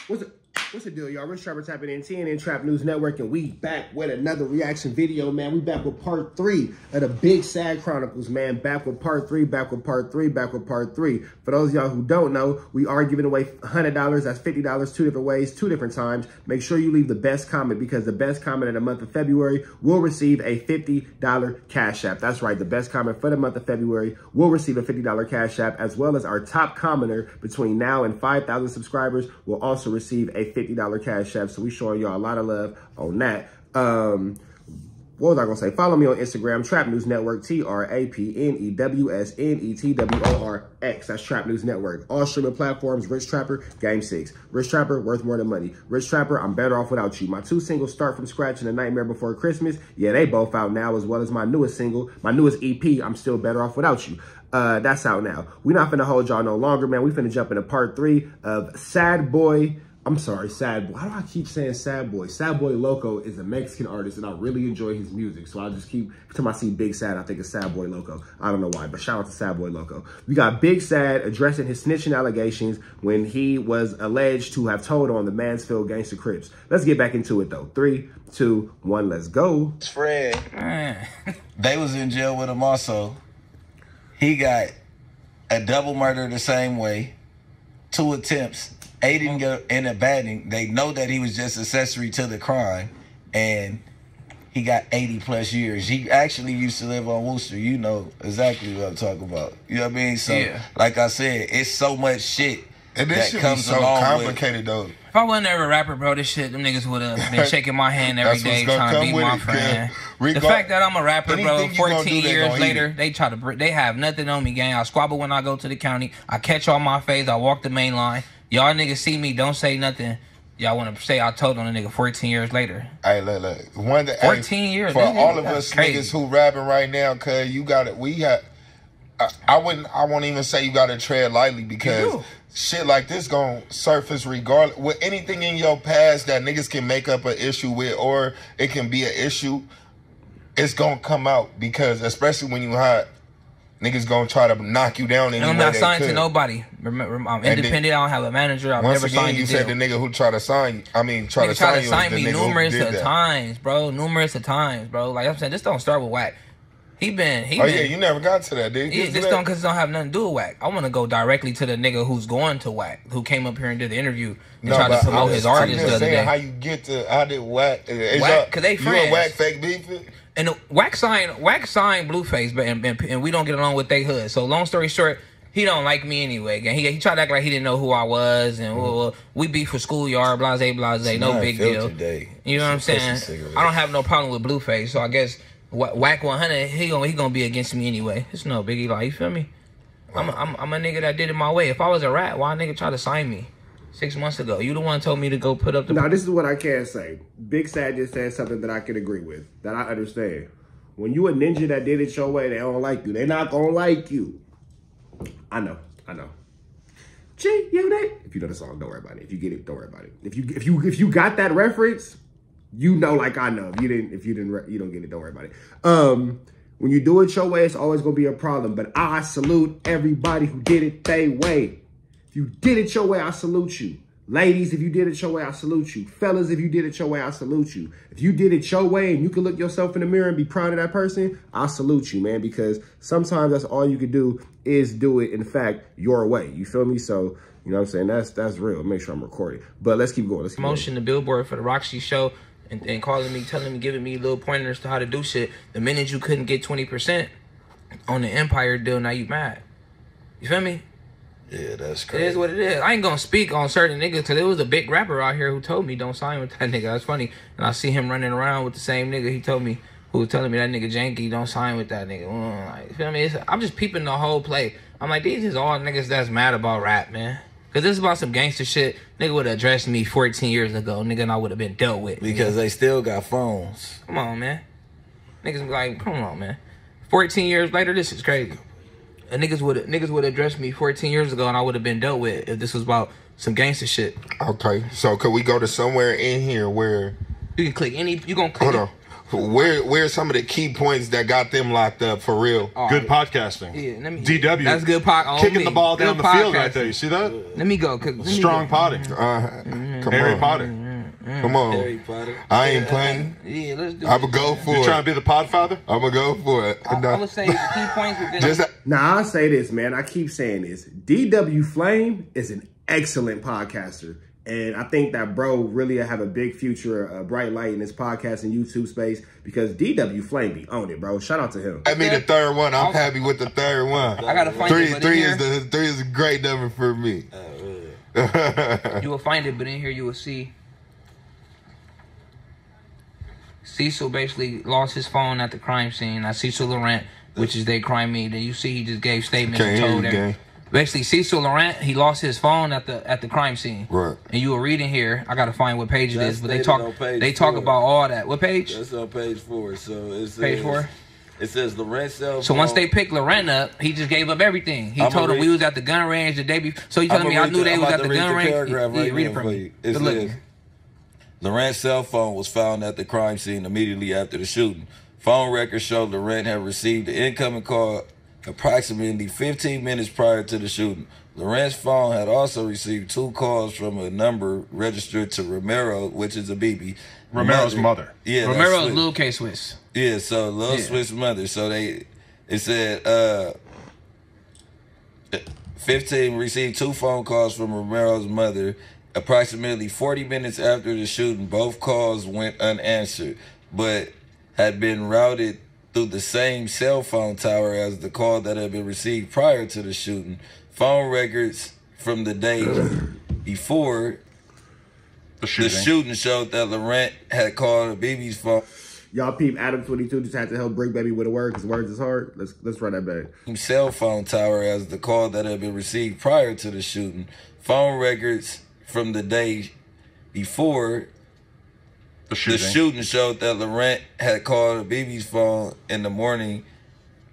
What's the deal, y'all? Rich Trapper tapping in TNN Trap News Network, and we back with another reaction video, man. We back with part 3 of the Big Sad Chronicles, man. Back with part 3, back with part 3, back with part 3. For those of y'all who don't know, we are giving away $100. That's $50, 2 different ways, 2 different times. Make sure you leave the best comment, because the best comment in the month of February will receive a $50 cash app. That's right, the best comment for the month of February will receive a $50 cash app, as well as our top commenter between now and 5,000 subscribers will also receive a $50 cash app. So we showing y'all a lot of love on that. What was I gonna say? Follow me on Instagram, Trap News Network, TRAPNEWSNETWORX. That's Trap News Network. All streaming platforms, Rich Trapper, Game 6. Rich Trapper, worth more than money. Rich Trapper, I'm better off without you. My 2 singles, Start From Scratch and The Nightmare Before Christmas. Yeah, they both out now, as well as my newest single, my newest EP, I'm Still Better Off Without You. That's out now. We're not finna hold y'all no longer, man. We finna jump into part 3 of Sad Boy. I'm sorry, Sad Boy. How do I keep saying Sad Boy? Sad Boy Loco is a Mexican artist, and I really enjoy his music. So I just keep, every time I see Big Sad, I think of Sad Boy Loco. I don't know why, but shout out to Sad Boy Loco. We got Big Sad addressing his snitching allegations when he was alleged to have told on the Mansfield Gangster Crips. Let's get back into it, though. 3, 2, 1, let's go. Fred, they was in jail with him also. He got a double murder the same way, 2 attempts, aiding and abetting. They know that he was just accessory to the crime, and he got 80+ years. He actually used to live on Worcester. You know exactly what I'm talking about. You know what I mean? So, yeah, like I said, it's so much shit and this that comes so complicated, though. If I wasn't ever a rapper, bro, this shit, them niggas would have been shaking my hand every day trying to be my friend. The fact that I'm a rapper, bro, 14 years later, they have nothing on me, gang. I squabble when I go to the county. I catch on my face. I walk the main line. Y'all niggas see me, don't say nothing. Y'all want to say I told on a nigga 14 years later. Hey, look. 14 years. For all of us niggas who rapping right now, cuz you got it. I won't even say you got to tread lightly, because shit like this gonna surface regardless. With anything in your past that niggas can make up an issue with, or it can be an issue, it's gonna come out, because especially when you hot, niggas gonna try to knock you down. And I'm not signed to nobody. Remember, I'm independent. I don't have a manager. I've never signed a deal. You said the nigga who tried to sign you. I mean, try to sign me numerous times, bro. Numerous times, bro. Like I'm saying, this don't start with Wack. He been. Oh yeah, you never got to that, dude. This don't, because it don't have nothing to do with Wack. I want to go directly to the nigga who's going to Wack, who came up here and did the interview and tried to promote his artist the other day. How you get to? How did Wack? Wack, cause they friends. You a Wack fake beefing? And Wack signed Blueface, but and we don't get along with they hood. So long story short, he don't like me anyway. He tried to act like he didn't know who I was, and we beef for schoolyard, blase, no big deal. You know what I'm saying? I don't have no problem with Blueface, so I guess Wack 100, he gonna be against me anyway. It's no biggie, like, you feel me? I'm a nigga that did it my way. If I was a rat, why a nigga try to sign me 6 months ago? You the one told me to go put up the... Now, this is what I can say. Big Sad just said something that I can agree with, that I understand. When you a ninja that did it your way, they don't like you. They not gonna like you. I know. Gee, you know that? If you know the song, don't worry about it. If you get it, don't worry about it. If you got that reference, you know, like I know. If you don't get it, don't worry about it. When you do it your way, it's always gonna be a problem. But I salute everybody who did it their way. If you did it your way, I salute you. Ladies, if you did it your way, I salute you. Fellas, if you did it your way, I salute you. If you did it your way and you can look yourself in the mirror and be proud of that person, I salute you, man, because sometimes that's all you can do is do it, in fact, your way. You feel me? So, you know what I'm saying? That's real. Make sure I'm recording. But let's keep going. Promotion the billboard for the Roxy show and calling me, telling me, giving me little pointers to how to do shit. The minute you couldn't get 20% on the Empire deal, now you mad. You feel me? Yeah, that's crazy. It is what it is. I ain't gonna speak on certain niggas, because there was a big rapper out here who told me don't sign with that nigga. That's funny. And I see him running around with the same nigga he told me, who was telling me that nigga janky, don't sign with that nigga. Like, you feel me? I'm just peeping the whole play. I'm like, these is all niggas that's mad about rap, man. Because this is about some gangster shit. Nigga would have addressed me 14 years ago. Nigga and I would have been dealt with. Because they still got phones. Come on, man. Niggas be like, come on, man. 14 years later, this is crazy. And niggas would address me 14 years ago, and I would have been dealt with if this was about some gangster shit. Okay, so could we go to somewhere in here where you can click any? You gonna click? Hold on. Where's some of the key points that got them locked up for real? Good podcasting. Yeah, DW. That's good Kicking the ball down the field right there. You see that? Let me go. Strong potting. Harry Potter. Come on. Harry Potter. I ain't playing. Yeah, let's do I'ma go for You it. trying to be the podfather? I'ma go for it. I would say the key points within Just Now, I'll say this, man. I keep saying this. DW Flame is an excellent podcaster. And I think that bro really have a big future, a bright light in this podcast and YouTube space because DW Flame be on it, bro. Shout out to him. I mean the third one. I'm happy with the third one. I gotta find it. Three is a great number for me. You will find it, but in here you will see Cecil basically lost his phone at the crime scene. Now Cecil Laurent, which is their crime meet. Then you see he just gave statements and told them. Basically, Cecil Laurent, he lost his phone at the crime scene. Right. And you were reading here. I gotta find what page it is, but they talk about all that. What page? That's on page 4. So it's Page 4. It says Laurent cell phone. So once they picked Laurent up, he just gave up everything. He told them we was at the gun range the day before. So you telling me I knew they was at the gun range? Read it for me. It says, Laurent's cell phone was found at the crime scene immediately after the shooting. Phone records show Laurent had received an incoming call approximately 15 minutes prior to the shooting. Laurent's phone had also received 2 calls from a number registered to Romero, which is a BB. Romero's mother. Yeah, Romero's Lil K Swiss. Yeah, so Lil Swiss mother. So it said 15 received 2 phone calls from Romero's mother. Approximately 40 minutes after the shooting, both calls went unanswered, but had been routed through the same cell phone tower as the call that had been received prior to the shooting. Phone records from the day before the shooting showed that Laurent had called BB's phone. Y'all peep Adam 22 just had to help Brick Baby with a word because words is hard. Let's run that back. Cell phone tower as the call that had been received prior to the shooting. Phone records from the day before the shooting showed that Laurent had called BB's phone in the morning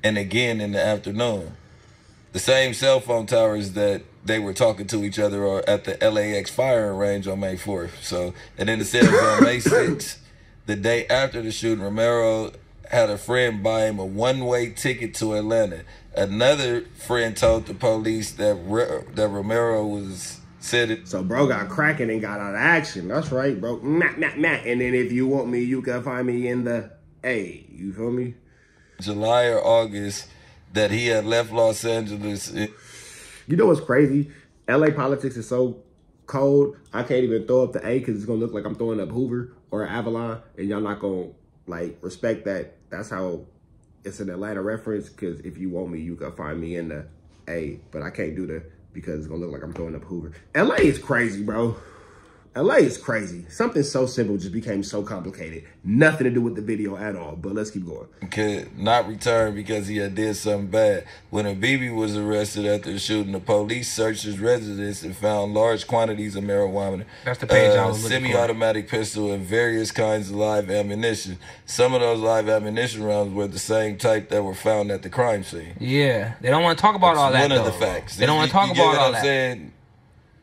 and again in the afternoon. The same cell phone towers that they were talking to each other are at the LAX firing range on May 4th. So, and then it says on May 6th, the day after the shooting, Romero had a friend buy him a one-way ticket to Atlanta. Another friend told the police that Romero was said it. So bro got cracking and got out of action. That's right, bro. And then if you want me, you can find me in the A. You feel me? July or August that he had left Los Angeles. You know what's crazy? LA politics is so cold. I can't even throw up the A because it's gonna look like I'm throwing up Hoover or Avalon, and y'all not gonna like respect that. That's how it's an Atlanta reference. Because if you want me, you can find me in the A. But I can't do the because it's gonna look like I'm throwing up Hoover. LA is crazy, bro. LA is crazy. Something so simple just became so complicated. Nothing to do with the video at all, but let's keep going. Could not return because he had did something bad. When a BB was arrested after the shooting, the police searched his residence and found large quantities of marijuana. That's the page I was looking for. Semi-automatic pistol and various kinds of live ammunition. Some of those live ammunition rounds were the same type that were found at the crime scene. Yeah, they don't want to talk about all that, one though. of the facts. They don't want to talk about all that. Saying?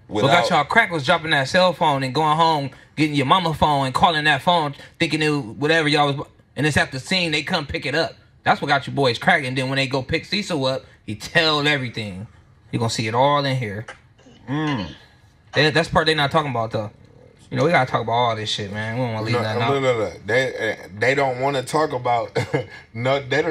What got y'all crack was dropping that cell phone and going home, getting your mama phone and calling that phone, thinking it was whatever y'all was, and it's at the scene, they come pick it up. That's what got you boys cracking. Then when they go pick Cecil up, he tell everything. You gonna see it all in here. That's part they not talking about though. You know, we gotta talk about all this shit, man. We don't want to leave that out. No. They don't want to talk about. No, they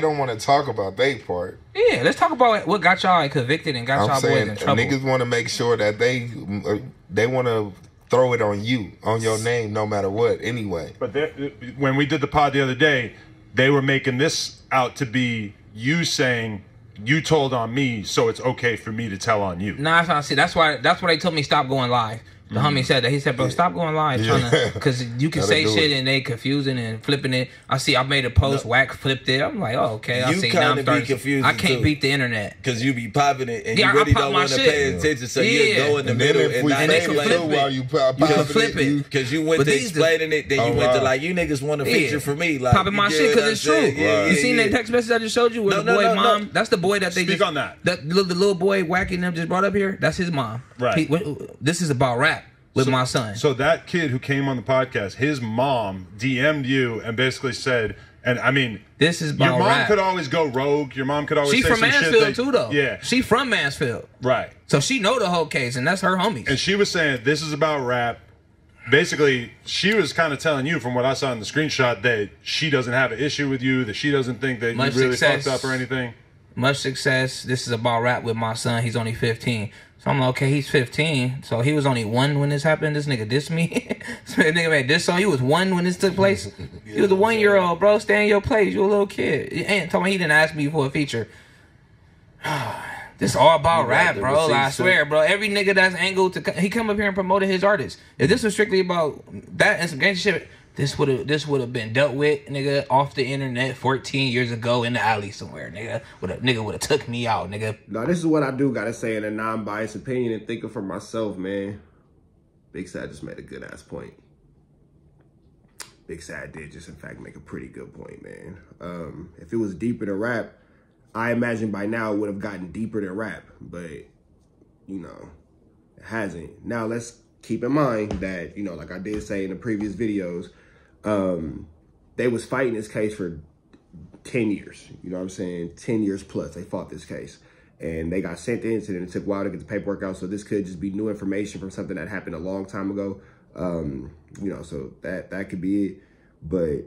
don't want to talk about their part. Yeah, let's talk about what got y'all convicted and got y'all boys in trouble. Niggas want to make sure that they want to throw it on you, on your name, no matter what. Anyway, but when we did the pod the other day, they were making this out to be you saying you told on me, so it's okay for me to tell on you. Nah, that's why they told me stop going live. The homie said that. He said, bro, stop going live. Because you can say shit and they confusing and flipping it. I made a post, Wack flipped it. I'm like, oh, okay. I see. Now I'm starting to be confused. I can't beat the internet. Because you be popping it and you really don't want to pay attention. So you go in the middle and not explain while you flip it. Because you went to explaining it, then you went to like, you niggas want to feature for me. Like, popping my shit because it's true. You seen that text message I just showed you with the boy mom? That's the boy that they Speak on that. The little boy Wack and them just brought up here. That's his mom. Right. This is about rap. with my son. So that kid who came on the podcast, his mom DM'd you and basically said, and I mean, this is about your mom rap. could always go rogue. Your mom could always She say from some Mansfield shit too, though. Yeah. She from Mansfield. Right. So she know the whole case, and that's her homies. And she was saying, this is about rap. Basically, she was kind of telling you, from what I saw in the screenshot, that she doesn't have an issue with you, that she doesn't think that Much you really success. fucked up or anything. Much success. This is about rap with my son. He's only 15. So I'm like, okay, he's 15. So he was only 1 when this happened. This nigga dissed me. So that nigga made this song. He was 1 when this took place. He was a 1-year-old, bro. Stay in your place. You a little kid. He ain't talking. He didn't ask me for a feature. This all about rap, bro. I swear, bro. Every nigga that's angled to he come up here and promoted his artist. If this was strictly about that and some gangster shit, this would have been dealt with, nigga, off the internet 14 years ago in the alley somewhere, nigga. Nigga would have took me out, nigga. No, this is what I do gotta say in a non-biased opinion and thinking for myself, man. Big Sad just made a good ass point. Big Sad did just in fact make a pretty good point, man. If it was deeper than rap, I imagine by now it would have gotten deeper than rap, but you know, it hasn't. Now let's keep in mind that, you know, like I did say in the previous videos, they was fighting this case for 10 years. You know what I'm saying? 10 years plus they fought this case. And they got sentenced, and it took a while to get the paperwork out. So this could just be new information from something that happened a long time ago. You know, so that could be it. But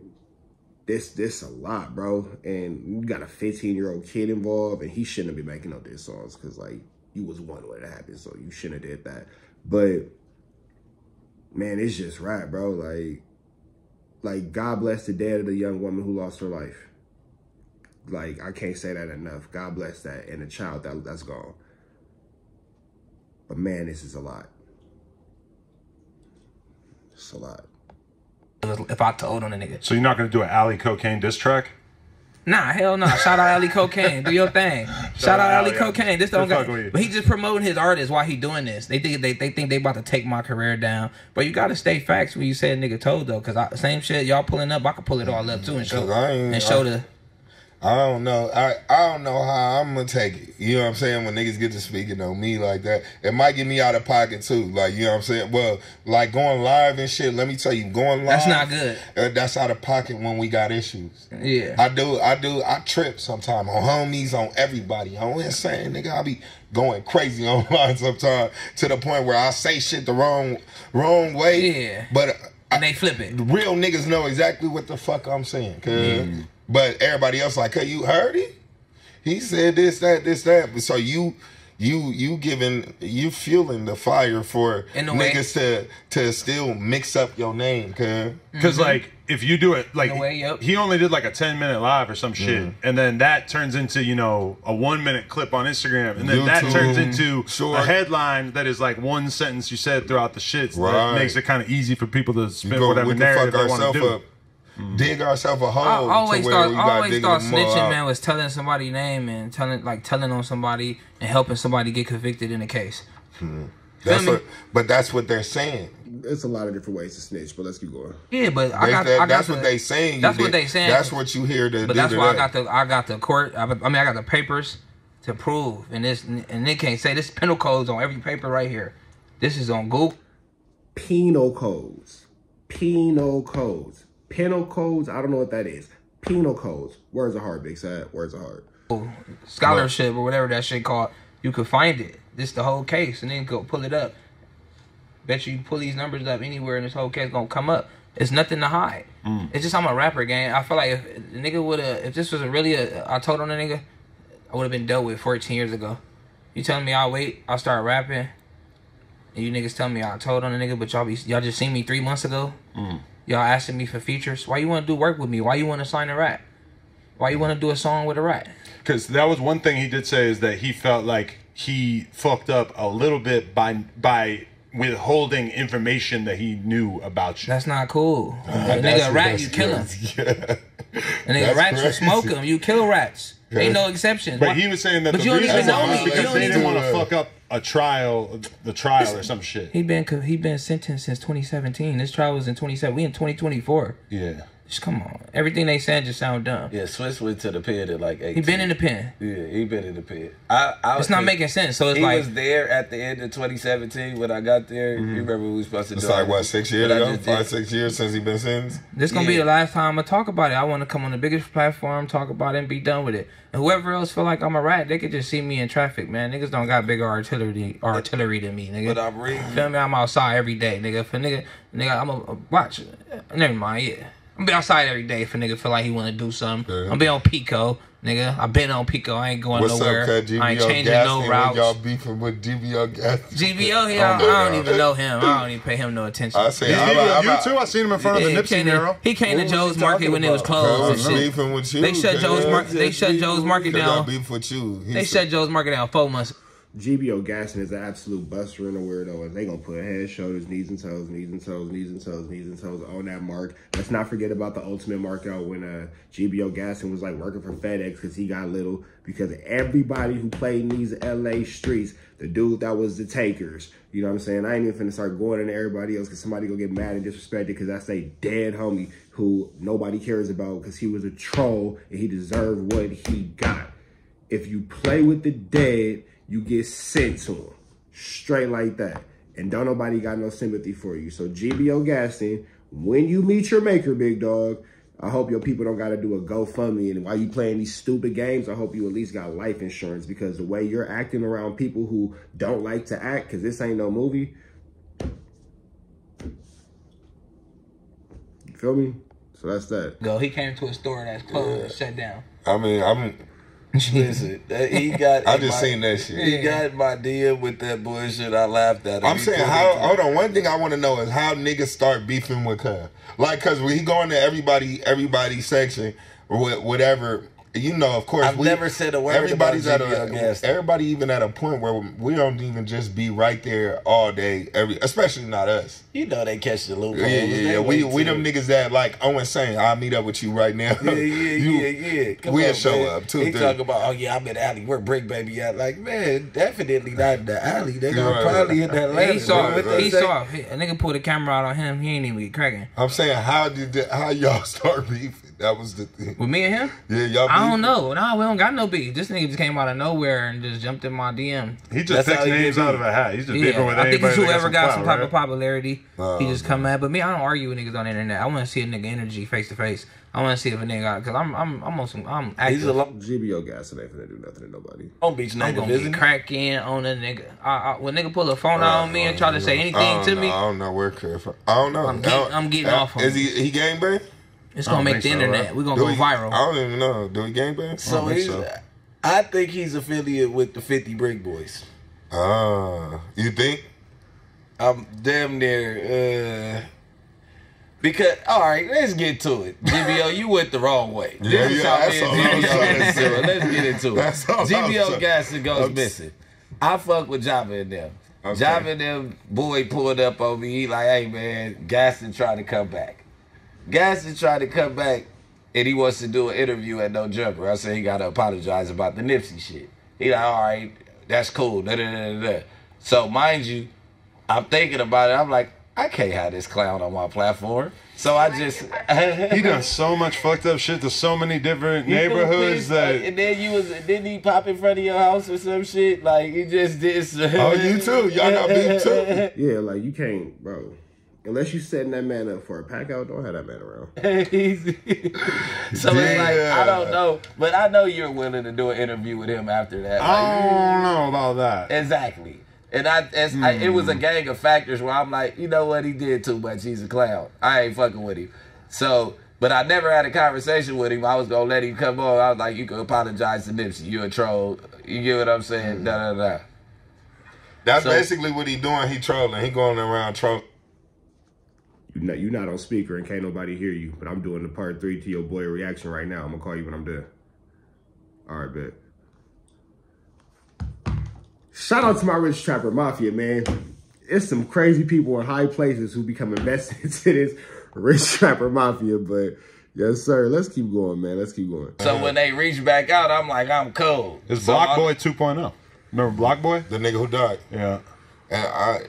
this a lot, bro. And you got a 15-year-old kid involved, and he shouldn't be making no diss songs because, like, you was 1 when it happened, so you shouldn't have did that. But man, it's just rap, bro. Like God bless the dead of the young woman who lost her life. Like, I can't say that enough. God bless that, and the child that's gone. But man, this is a lot. It's a lot. If I told on a nigga. So you're not going to do an Alley Cocaine diss track? Nah, hell no. Shout out Alley Cocaine. Do your thing. Shout out Alley Cocaine. This don't got, but he just promoting his artist while he doing this. They think they about to take my career down. But you gotta stay facts when you say a nigga told though, cause same shit y'all pulling up. I could pull it all up too and show the. I don't know. I don't know how I'm gonna take it. You know what I'm saying? When niggas get to speaking on me like that, it might get me out of pocket too. Like, you know what I'm saying? Well, like going live and shit. Let me tell you, going live. That's not good. That's out of pocket when we got issues. Yeah. I trip sometimes on homies, on everybody. I'm insane, nigga. I be going crazy online sometimes to the point where I say shit the wrong way. Yeah. But and they flip it. Real niggas know exactly what the fuck I'm saying. But everybody else like, hey, you heard it? He said this, that. So you fueling the fire for niggas to still mix up your name, because like if you do it like he only did like a 10-minute live or some shit, and then that turns into, you know, a 1-minute clip on Instagram, and then YouTube, that turns into a headline that is like one sentence you said throughout the shit. So that makes it kind of easy for people to spin whatever narrative they want to do. Dig ourselves a hole. I always thought snitching, man, was telling somebody's name and telling on somebody and helping somebody get convicted in a case. But that's what they're saying. It's a lot of different ways to snitch, but let's keep going. Yeah, but that's what they saying. That's what they saying. That's what you hear. But that's why I got the court. I got the papers to prove, and they can't say this. Penal codes on every paper right here. This is on Google. Penal codes. Penal codes, I don't know what that is. Penal codes. Words are hard, Big Sad. Words are hard. Scholarship or whatever that shit called. You could find it. This is the whole case, and then go pull it up. Bet you pull these numbers up anywhere, and this whole case gonna come up. It's nothing to hide. It's just I'm a rapper, gang. I feel like if the nigga if this was really I told on a nigga, I would have been dealt with 14 years ago. You telling me I'll wait? I'll start rapping, and you niggas tell me I told on a nigga, but y'all just seen me 3 months ago. Y'all asking me for features. Why you want to do work with me? Why you want to sign a rap? Why you want to do a song with a rap? Because that was one thing he did say, is that he felt like he fucked up a little bit by withholding information that he knew about you. That's not cool. A nigga rat, you kill him. A nigga rats, you smoke him. You kill rats. Ain't no exceptions. But he was saying that the reason was because they didn't want to fuck up the trial or some shit. He been sentenced since 2017. This trial was in 2017. We in 2024. Yeah. Just come on. Everything they said just sound dumb. Yeah, Swiss went to the pen at like 18. He been in the pen. Yeah, he been in the pen. It's not making sense. So it's he like was there at the end of 2017 when I got there. You remember we was supposed to do it's like what, 6 years ago? 5, 6 years since he been sentenced? This gonna be the last time I talk about it. I want to come on the biggest platform, talk about it, and be done with it. And whoever else feel like I'm a rat, they could just see me in traffic, man. Niggas don't got bigger artillery than me, nigga. But I'm reading. Feel me? I'm outside every day, nigga. For nigga, I'm a watch. Never mind, yeah. I'm be outside every day if a nigga feel like he want to do something. I'm be on Pico, nigga. I been on Pico. I ain't going nowhere. I ain't changing no routes. Y'all beefing with GBO Gas. GBO, I don't even know him. I don't even pay him no attention. I say, you too. I seen him in front of the Nipsey mural. He came to Joe's Market when it was closed. Beefing with you. They shut Joe's Market. They shut Joe's Market down. Beef with you. They shut Joe's Market down 4 months. GBO Gaston is an absolute buster and a weirdo, and they gonna put head, shoulders, knees and toes on that mark. Let's not forget about the ultimate mark out when GBO Gaston was like working for FedEx because he got little, because everybody who played in these LA streets, the dude that was the takers, you know what I'm saying? I ain't even finna start going into everybody else because somebody gonna get mad and disrespected because that's a dead homie who nobody cares about because he was a troll and he deserved what he got. If you play with the dead, you get sent to him. Straight like that. And don't nobody got no sympathy for you. So GBO Gaston, when you meet your maker, big dog, I hope your people don't got to do a GoFundMe. And while you playing these stupid games, I hope you at least got life insurance. Because the way you're acting around people who don't like to act, because this ain't no movie. You feel me? So that's that. He came to a store that's closed and shut down. I mean, Listen, he got. I just seen that shit. He got my DM with that bullshit. I laughed at him. I'm saying, hold on. One thing I want to know is how niggas start beefing with her. Like, cause when he go into everybody section or whatever, you know, of course. I've never said a word. Everybody even at a point where we don't even just be right there all day. Especially not us. You know they catch the loopholes. Yeah. We them niggas that like Owen saying, I'll meet up with you right now. Yeah. We'll show up too. He talk about, oh yeah, I'm in the alley. Where Brick Baby at? Like, man, definitely not in the alley. They gonna probably in that lane. He saw. A nigga pulled a camera out on him. He ain't even get cracking. I'm saying, how y'all start beefing? That was the thing. With me and him? Yeah, y'all beefing? I don't know. No, we don't got no beef. This nigga just came out of nowhere and just jumped in my DM. He just picks names out of a hat. He's just beefing with anybody. I think it's whoever got some type of popularity. He just come at. But me, I don't argue with niggas on the internet. I want to see a nigga energy face to face. I want to see if a nigga got, because I'm active. GBO Gaston ain't finna do nothing to nobody. Don't beach nigga. I'm gonna get cracking on a nigga. When nigga pull a phone out on me and try to say anything to me, I don't know where I don't know. I'm getting off him. Is he gangbang? It's gonna make the internet. We're gonna go viral. I don't even know. Do he gangbang? I think he's affiliate with the 50 Brick Boys. You think? I'm damn near. Because, all right, let's get to it. GBO, you went the wrong way. Let's get into it. GBO Gaston goes missing. I fuck with Java and them. Okay. Java and them boy pulled up on me. He like, hey, man, Gaston trying to come back. Gaston tried to come back, and he wants to do an interview at No Jumper. I said he got to apologize about the Nipsey shit. He like, all right, that's cool. So, mind you, I'm thinking about it. I'm like, I can't have this clown on my platform. So I just... he done so much fucked up shit to so many different neighborhoods that... And then didn't he pop in front of your house or some shit? Like, he just did... Oh, you too? Y'all got beef too? Yeah, like, you can't, bro. Unless you setting that man up for a pack out, don't have that man around. So it's like, I don't know. But I know you're willing to do an interview with him after that. Like, I don't know about that. Exactly. And it was a gang of factors where I'm like, you know what, he did too much. He's a clown. I ain't fucking with him. So, but I never had a conversation with him. I was going to let him come on. I was like, you can apologize to Nipsey. You a troll. You get what I'm saying? That's basically what he doing. He trolling. He going around trolling. You're not on speaker and can't nobody hear you, but I'm doing the part 3 to your boy reaction right now. I'm going to call you when I'm done. All right, bet. Shout out to my Rich Trapper Mafia, man. It's some crazy people in high places who become invested into this Rich Trapper Mafia, but yes, sir. Let's keep going, man. Let's keep going. So when they reach back out, I'm like, I'm cold. It's Block Boy 2.0. Remember Block Boy? The nigga who died. Yeah. And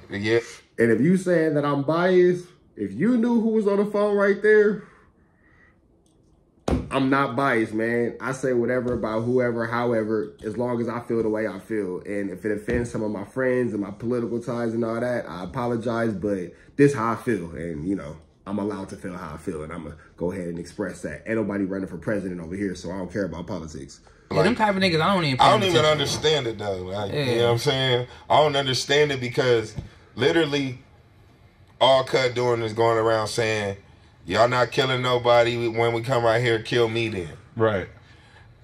And if you saying that I'm biased, if you knew who was on the phone right there, I'm not biased, man. I say whatever about whoever, however, as long as I feel the way I feel. And if it offends some of my friends and my political ties and all that, I apologize, but this is how I feel. And, you know, I'm allowed to feel how I feel, and I'm going to go ahead and express that. Ain't nobody running for president over here, so I don't care about politics. Yeah, them type of niggas, I don't even understand it, though. Like, you know what I'm saying? I don't understand it because literally all Cut doing is going around saying, y'all not killing nobody. When we come right here, kill me then. Right.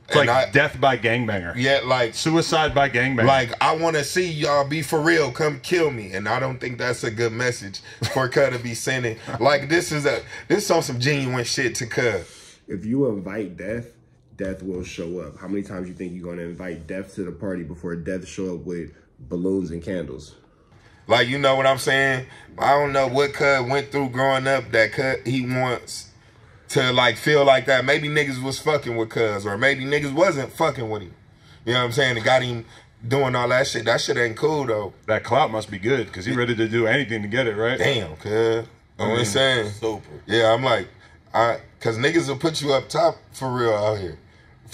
It's like death by gangbanger. Yeah, like suicide by gangbanger. Like, I want to see y'all be for real. Come kill me. And I don't think that's a good message for Cut to be sending. Like, this is on some genuine shit to Cut. If you invite death, death will show up. How many times you think you're going to invite death to the party before death show up with balloons and candles? Like, you know what I'm saying? I don't know what Cut went through growing up that he wants to, like, feel like that. Maybe niggas was fucking with Cuz, or maybe niggas wasn't fucking with him. You know what I'm saying? It got him doing all that shit. That shit ain't cool, though. That clout must be good, because he ready to do anything to get it, right? Damn, Cuz. I'm just saying. Super. Yeah, I'm like, because niggas will put you up top for real out here.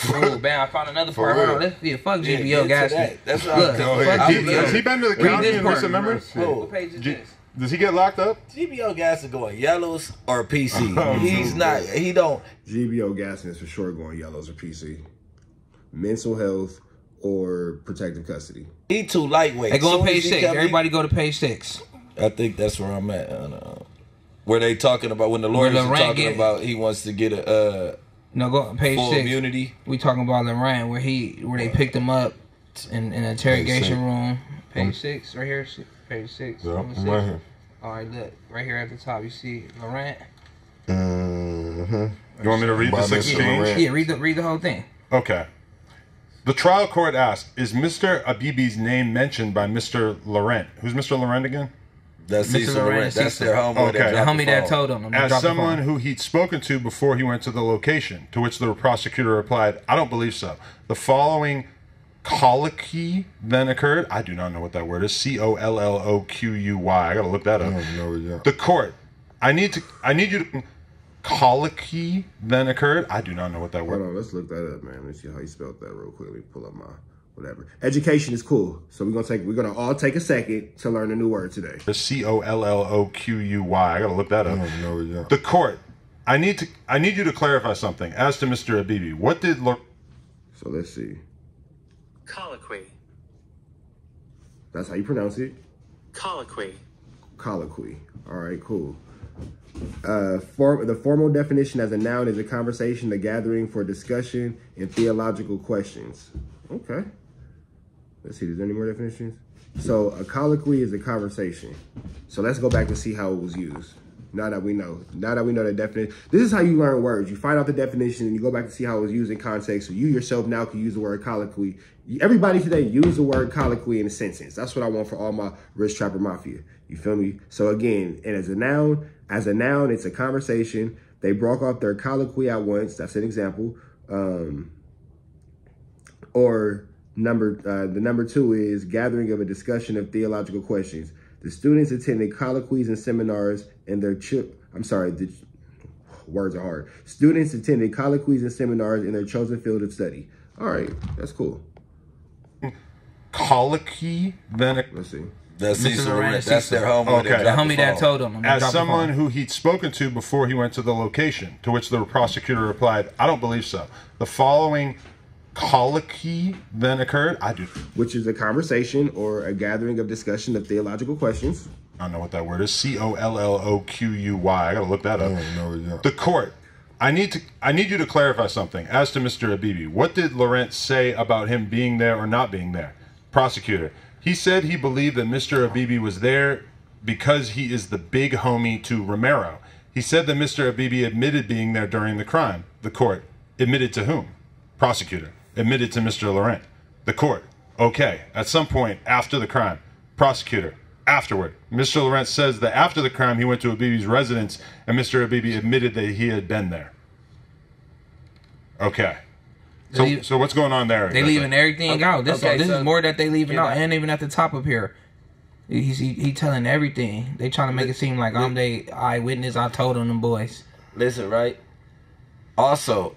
Oh, man, I found another part. Hold on, let's see. Fuck GBO, guys. That's what has he been to the county in recent memory? What page is this? Does he get locked up? GBO Gas is going yellows or PC. He's not. He don't. GBO Gas is for sure going yellows or PC. Mental health or protective custody. He too lightweight. They go on page 6. Everybody go to page 6. I think that's where I'm at. Where they talking about when the lawyers are talking about he wants to get a no, go on page 6. Immunity. We talking about Lorraine where they picked him up in an interrogation room. Page 6 right here. Page 6. Yeah, right here. All right, look right here at the top. You see Laurent. You want me to read this exchange? Yeah, read the whole thing. Okay. The trial court asked, "Is Mr. Abibi's name mentioned by Mr. Laurent?" Who's Mr. Laurent again? That's Mr. Laurent. That's their homeboy. Okay. The homie that told him. As someone who he'd spoken to before he went to the location, to which the prosecutor replied, "I don't believe so." The following colloquy then occurred. I do not know what that word is. Colloquy. I gotta look that up. The court. I need you to. Colloquy then occurred. I do not know what that word. Hold on, let's look that up, man. Let's see how you spelled that real quick. Let me pull up my whatever. Education is cool, so we're gonna all take a second to learn a new word today. The colloquy. I gotta look that up. The court. I need you to clarify something as to Mr. Abibi. What did? So let's see. Colloquy. That's how you pronounce it? Colloquy. Colloquy. All right, cool. The formal definition as a noun is a conversation, a gathering for discussion and theological questions. Okay. Let's see, is there any more definitions? So a colloquy is a conversation. So let's go back and see how it was used. Now that we know the definition. This is how you learn words. You find out the definition and you go back and see how it was used in context. So you yourself now can use the word colloquy. Everybody today use the word colloquy in a sentence. That's what I want for all my Rich Trapper Mafia. You feel me? So again, and as a noun, it's a conversation. They broke off their colloquy at once. That's an example. Or the number 2 is gathering of a discussion of theological questions. The students attended colloquies and seminars in their the words are hard. Students attended colloquies and seminars in their chosen field of study. All right, that's cool. Colloquy, then let's see. That's their homeboy. Okay. The homie that told him. As someone who he'd spoken to before he went to the location, to which the prosecutor replied, "I don't believe so." The following colloquy then occurred. Which is a conversation or a gathering of discussion of theological questions. I don't know what that word is. colloquy. I gotta look that up. The court. I need you to clarify something as to Mr. Abibi. What did Laurent say about him being there or not being there? Prosecutor. He said he believed that Mr. Abibi was there because he is the big homie to Romero. He said that Mr. Abibi admitted being there during the crime. The court. Admitted to whom? Prosecutor. Admitted to Mr. Laurent. The court. Okay. At some point after the crime. Prosecutor. Afterward. Mr. Laurent says that after the crime he went to Abibi's residence and Mr. Abibi admitted that he had been there. Okay. So what's going on there? They leaving everything out. This is more that they leaving out, and even at the top up here, he telling everything. They trying to make it seem like I'm the eyewitness. I told them boys. Listen, right? Also,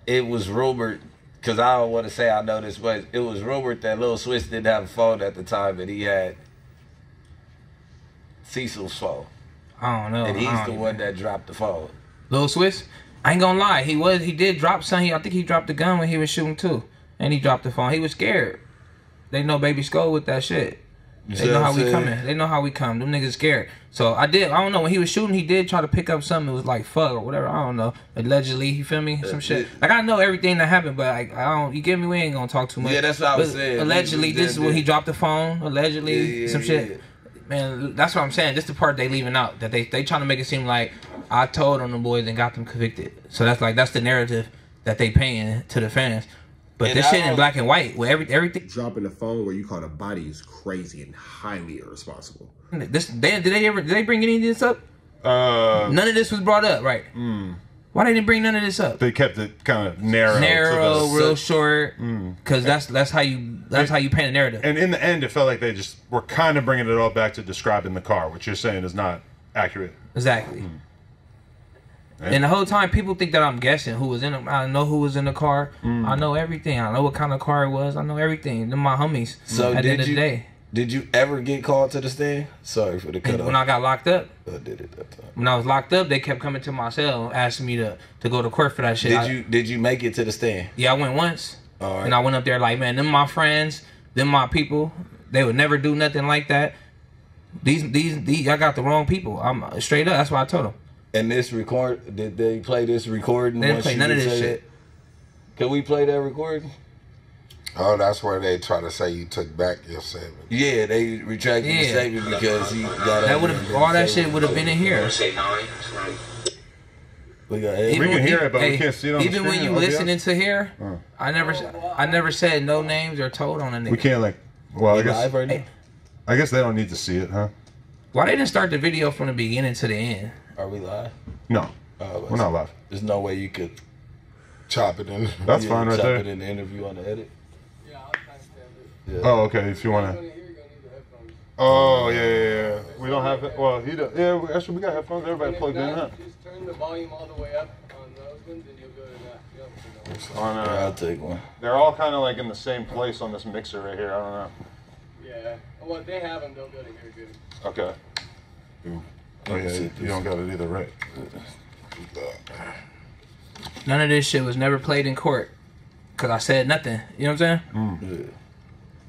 it was rumored, because I don't want to say I know this, but it was rumored that Lil Swiss didn't have a phone at the time, and he had Cecil's phone. I don't know. And he's the one that dropped the phone. Lil Swiss? I ain't gonna lie. He did drop something. I think he dropped the gun when he was shooting too. And he dropped the phone. He was scared. They know Baby Skull with that shit. They know how we coming. They know how we come. Them niggas scared. So I don't know. When he was shooting, he did try to pick up something. It was like fuck or whatever. I don't know. Allegedly, you feel me? Some shit. Like I know everything that happened, but like, I don't. You get me? We ain't gonna talk too much. Yeah, that's what I was saying. Allegedly, this is where he dropped the phone. Allegedly, some shit. Man, that's what I'm saying. This is the part they leaving out. That they trying to make it seem like I told on the boys and got them convicted. So that's the narrative that they paying to the fans. But this shit in black and white with everything. Dropping the phone where you caught a body is crazy and highly irresponsible. Did they bring any of this up? None of this was brought up, right? Why they didn't bring none of this up? They kept it kind of narrow, real short. Because that's how you paint a narrative. And in the end, it felt like they just were kind of bringing it all back to describing the car, which you're saying is not accurate. Exactly. And the whole time, people think that I'm guessing who was in it. I know who was in the car. I know everything. I know what kind of car it was. I know everything. They're my homies. So at the end of the day. Did you ever get called to the stand? Sorry for the cut off. When I got locked up. I did it that time. When I was locked up, they kept coming to my cell asking me to go to court for that shit. Did you make it to the stand? Yeah, I went once. All right. And I went up there like, man, them my friends, them my people. They would never do nothing like that. These I got the wrong people. I'm straight up. That's what I told them. And this record, did they play this recording? They didn't play none of this shit. Can we play that recording? Oh, that's where they try to say you took back your statement. Yeah, they retracted the statement because he got all that shit would have been in here. We can hear it, but we can't see it on the screen. Even when you listening to here, I never said no names or told on a nigga. We can't I guess they don't need to see it, huh? Why they didn't start the video from the beginning to the end? Are we live? No, we're not live. There's no way you could chop it in. That's fine right there. Chop it in the interview on the edit. Yeah, I'll timestamp it. Yeah. Oh, okay. If you want to. Oh, yeah. We don't have it. Well, he does. Yeah, actually, we got headphones. Everybody plugged in, huh? Just turn the volume all the way up on those ones, and you'll go to that. I'll take one. They're all kind of like in the same place on this mixer right here. I don't know. Yeah. Well, if they have them, they'll go to here good. Okay. Oh, yeah, you don't got it either, right? None of this shit was never played in court. Because I said nothing. You know what I'm saying?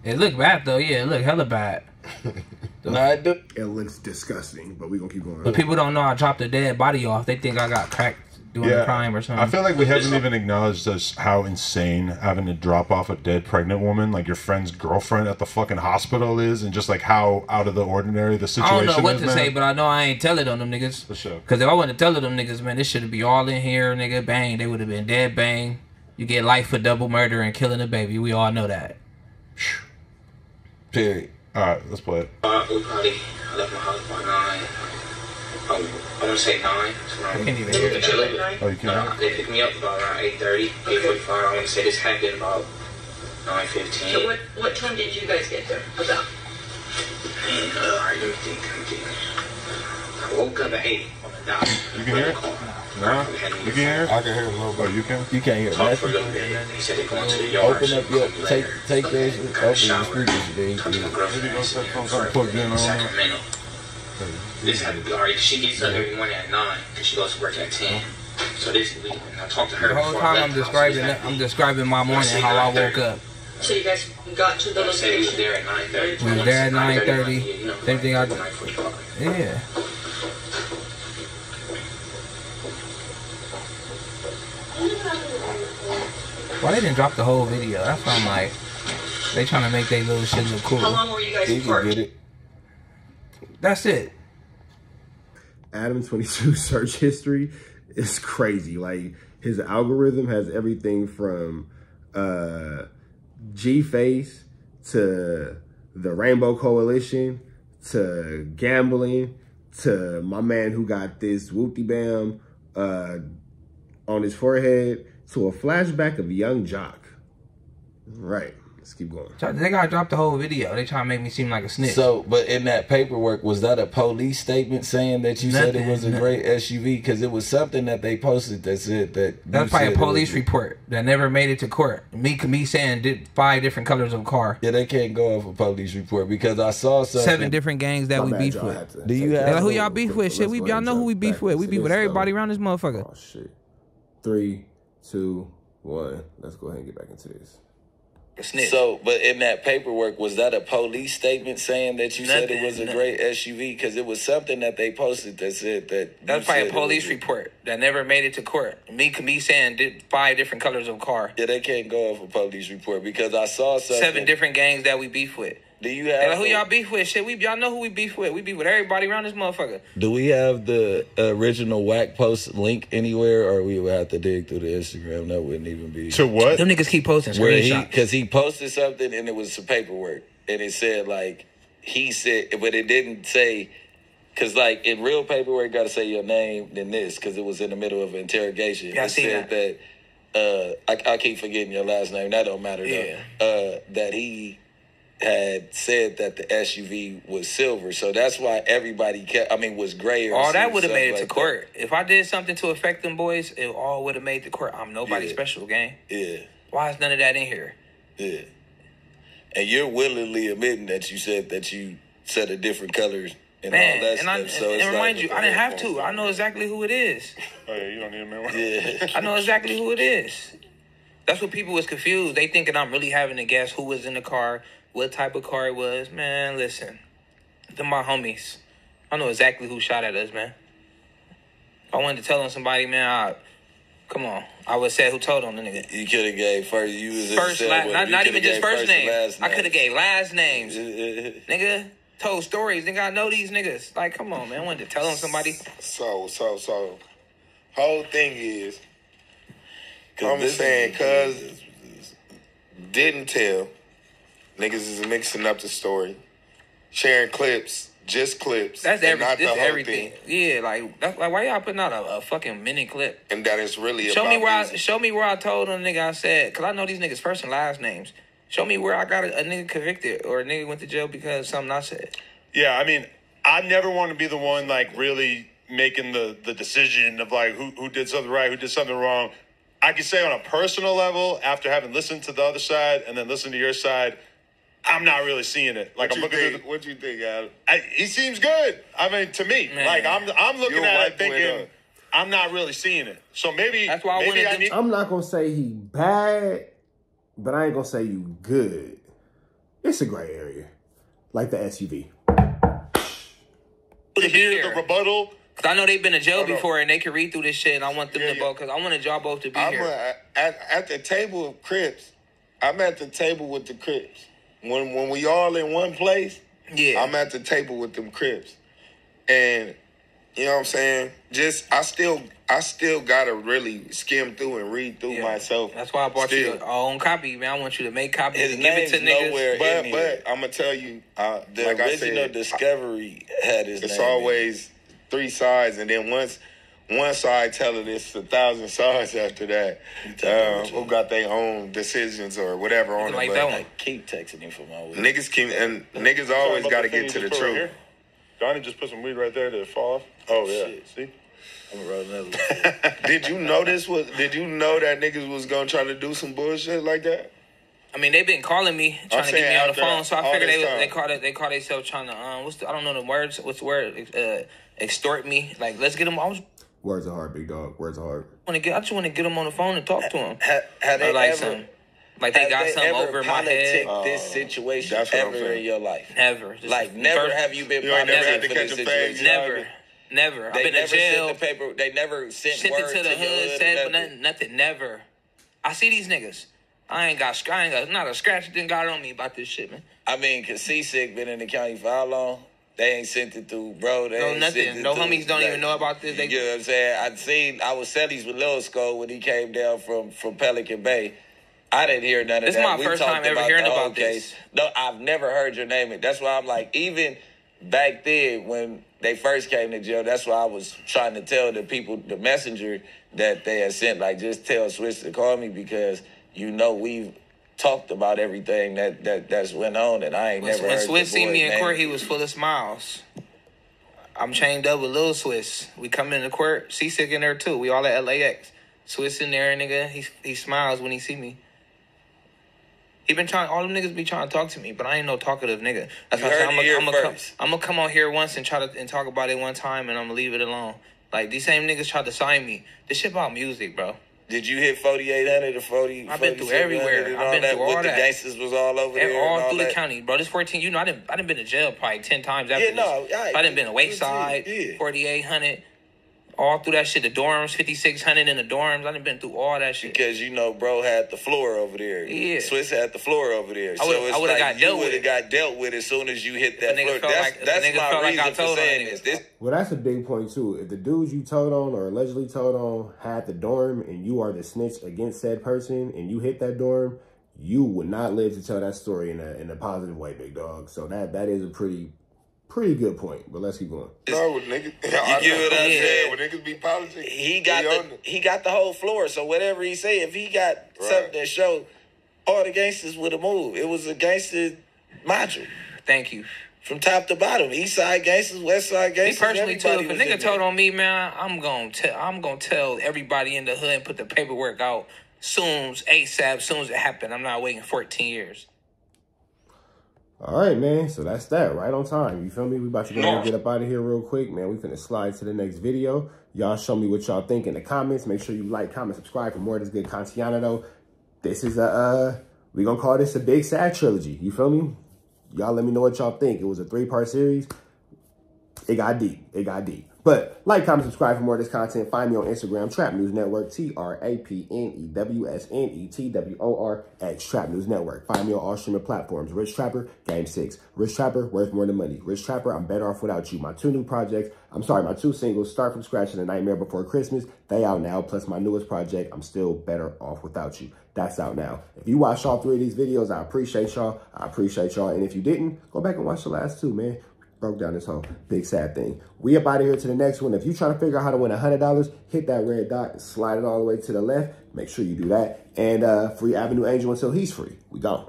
It looked bad, though. Yeah, it looked hella bad. It looks disgusting, but we're going to keep going. But people don't know I dropped a dead body off. They think I got cracked doing a crime or something. I feel like we haven't even acknowledged just how insane having to drop off a dead pregnant woman, like your friend's girlfriend at the fucking hospital is, and just like how out of the ordinary the situation is. I don't know what to say, but I know I ain't telling on them niggas. For sure. Because if I wasn't telling them niggas, man, this should be all in here, nigga. Bang. They would have been dead, bang. You get life for double murder and killing a baby. We all know that. Period. All right, let's play it. I left my house by 9. I want to say 9. I can't even hear it. Oh, you can't? They picked me up about around 8:30, 8:45. I want to say this happened about 9:15. So what time did you guys get there? About? And, alright, let me think. I woke up at 8 on the dot. You can hear it? No? You can hear it? I can hear it a little bit. Oh, you can? You can't hear Talk for a nothing. little bit. He said they're going to the yard. Open up your take those open your speakers today. Plugged in on Sacramento. This had to be alright. She gets up every morning at 9 because she goes to work at 10. So this week, and I talked to her. The whole time I'm describing my morning, how I woke up. So you guys got to the location? We was there at 9:30. We was there at 9:30. Same thing I did. Yeah. Why they didn't drop the whole video? That's why I'm like, they trying to make their little shit look cool. How long were you guys You can get it. That's it. Adam 22 search history is crazy. Like, his algorithm has everything from G-Face to the Rainbow Coalition to gambling to my man who got this whoopty-bam on his forehead to a flashback of Young Jock. Right. Let's keep going. They gotta drop the whole video. They trying to make me seem like a snitch. So, but in that paperwork, was that a police statement saying that you said it was a great SUV? Because it was something that they posted that said that. That's probably a police report that never made it to court. Me saying did 5 different colors of a car. Yeah, they can't go off a police report because I saw something. 7 different gangs that we beef with. Do you have? Like, who y'all beef with? Shit, y'all know who we beef with. We beef with everybody around this motherfucker. Oh shit. 3, 2, 1. Let's go ahead and get back into this. So, but in that paperwork, was that a police statement saying that you said it was a great SUV? Because it was something that they posted that said that. That's probably a police report that never made it to court. Me saying did 5 different colors of a car. Yeah, they can't go off a police report because I saw something. 7 different gangs that we beef with. Do you have like, who y'all beef with? Shit, y'all know who we beef with. We beef with everybody around this motherfucker. Do we have the original Wack post link anywhere, or we would have to dig through the Instagram? That wouldn't even be. To what? Them niggas keep posting screenshots. Because he posted something and it was some paperwork, and it said like he said, but it didn't say. Because like in real paperwork, you got to say your name then this, because it was in the middle of an interrogation. Yeah, it said that I keep forgetting your last name. That don't matter though. That he had said that the SUV was silver, so that's why everybody was gray. Or all that would have made it to court. If I did something to affect them boys, it all would have made the court. I'm nobody special, gang. Yeah. Why is none of that in here? Yeah. And you're willingly admitting that you said a different colors and all that stuff. And remind you, I didn't have to. I know exactly who it is. Oh yeah, you don't need to remember. Yeah. I know exactly who it is. That's what people was confused. They thinking I'm really having to guess who was in the car, what type of car it was. Man, listen. They're my homies. I know exactly who shot at us, man. If I wanted to tell on somebody, man, come on. I would say who told on the nigga. You could have gave first. You was first, not even just first name. I could have gave last names. Nigga told stories. Nigga, I know these niggas. Like, come on, man. I wanted to tell on somebody. So. Whole thing is, I'm saying, cuz didn't tell. Niggas is mixing up the story, sharing clips, just clips. That's everything. Not the everything. Yeah, like why y'all putting out a fucking minute clip? And that is really show about me where I told them nigga I said, cause I know these niggas first and last names. Show me where I got a nigga convicted or a nigga went to jail because of something I said. Yeah, I mean, I never want to be the one like really making the decision of like who did something right, who did something wrong. I can say on a personal level, after having listened to the other side and then listened to your side, I'm not really seeing it. Like, I'm looking through the, what you think, Adam? He seems good. I mean, to me, man. like I'm looking at it thinking I'm not really seeing it. So maybe that's why I'm not gonna say he bad, but I ain't gonna say you good. It's a gray area, like the SUV. To hear the rebuttal. Cause I know they've been to jail before and they can read through this shit, and I want them to both. Cause I want y'all both to be here. At the table of Crips, I'm at the table with the Crips. When we all in one place, I'm at the table with them Crips, and you know what I'm saying. I still gotta really skim through and read through myself. That's why I bought you your own copy, man. I want you to make copies and give it to niggas. But I'm gonna tell you, the like original Discovery had his name. It's always 3 sides, and then one side telling it's 1,000 sides after that. Who got their own decisions or whatever on it. Like that one. I keep texting him for my weed. Niggas always got to get to the truth. Right, Johnny just put some weed right there to fall off. Oh yeah, shit. See. I'm gonna roll another one. Did you know that niggas was gonna try to do some bullshit like that? I mean, they've been calling me, trying to get me on the phone, so I figured they call themselves trying to I don't know the words. What's the word? Extort me. Like, let's get them. Words are hard, big dog. Words are hard. I just want to get them on the phone and talk to them. Have they like ever, something? Like they got something over my head. This situation ever in your life? Never. Like never have you been politic for this situation? Never. I've been in jail. They never sent it word to the hood. Said nothing. Never. I see these niggas. I ain't got not a scratch didn't got on me about this shit, man. I mean, cause C-Sick been in the county for how long? They ain't sent it through, bro. No, nothing. No homies don't even know about this. You know what I'm saying? I was Cellies with Lil Skull when he came down from Pelican Bay. I didn't hear none of that. This is my first time ever hearing about this. No, I've never heard your name. That's why I'm like, even back then when they first came to jail, that's why I was trying to tell the people, the messenger that they had sent, like, just tell Switch to call me because, you know, we've talked about everything that's went on, and I ain't never heard When the Swiss see boy's me in name. court, he was full of smiles. I'm chained up with Lil Swiss. We come into court, C-Sick in there too. We all at LAX. Swiss in there, nigga. He smiles when he see me. He been trying. All them niggas be trying to talk to me, but I ain't no talkative nigga. That's why I'm gonna come on here once and talk about it one time, and I'm gonna leave it alone. Like these same niggas tried to sign me. This shit about music, bro. Did you hit 4,800 or 40? I've been through everywhere. I've been through all that. The gangsters was all over there. All through the county, bro. This 14. You know, I done been to jail probably 10 times after this. I done been to Wayside, 4,800. All through that shit, the dorms, 5,600 in the dorms. I done been through all that shit. Because, you know, bro had the floor over there. Yeah. Swiss had the floor over there. I would have got dealt with. You would have got dealt with as soon as you hit that floor. That's my reason for saying this. Well, that's a big point, too. If the dudes you told on or allegedly told on had the dorm and you are the snitch against said person and you hit that dorm, you would not live to tell that story in a positive way, big dog. So that is a pretty good point, but let's keep going. No, niggas, you get what I'm saying? When niggas be politics, he got the whole floor. So whatever he say, if he got something to show, all the gangsters would have moved. It was a gangster module. Thank you. From top to bottom, East Side gangsters, West Side gangsters. Me personally too. If a nigga told on me, man, I'm gonna tell everybody in the hood and put the paperwork out ASAP, soon as it happened. I'm not waiting 14 years. All right, man. So that's that. Right on time. You feel me? We about to go and get up out of here real quick, man. We finna slide to the next video. Y'all show me what y'all think in the comments. Make sure you like, comment, subscribe for more of this good content. Though this is we gonna call this a Big Sad trilogy. You feel me? Y'all let me know what y'all think. It was a 3-part series. It got deep. But like, comment, subscribe for more of this content. Find me on Instagram, Trap News Network, TRAPNEWSNETWORX, Trap News Network. Find me on all streaming platforms. Rich Trapper, Game 6. Rich Trapper, worth more than money. Rich Trapper, I'm better off without you. My 2 singles, Start From Scratch and The Nightmare Before Christmas, they out now. Plus my newest project, I'm Still Better Off Without You. That's out now. If you watched all 3 of these videos, I appreciate y'all. And if you didn't, go back and watch the last 2, man. Broke down this whole Big Sad thing. We up out of here to the next one. If you're trying to figure out how to win $100, hit that red dot and slide it all the way to the left. Make sure you do that. And free Avenue Angel until he's free. We gone.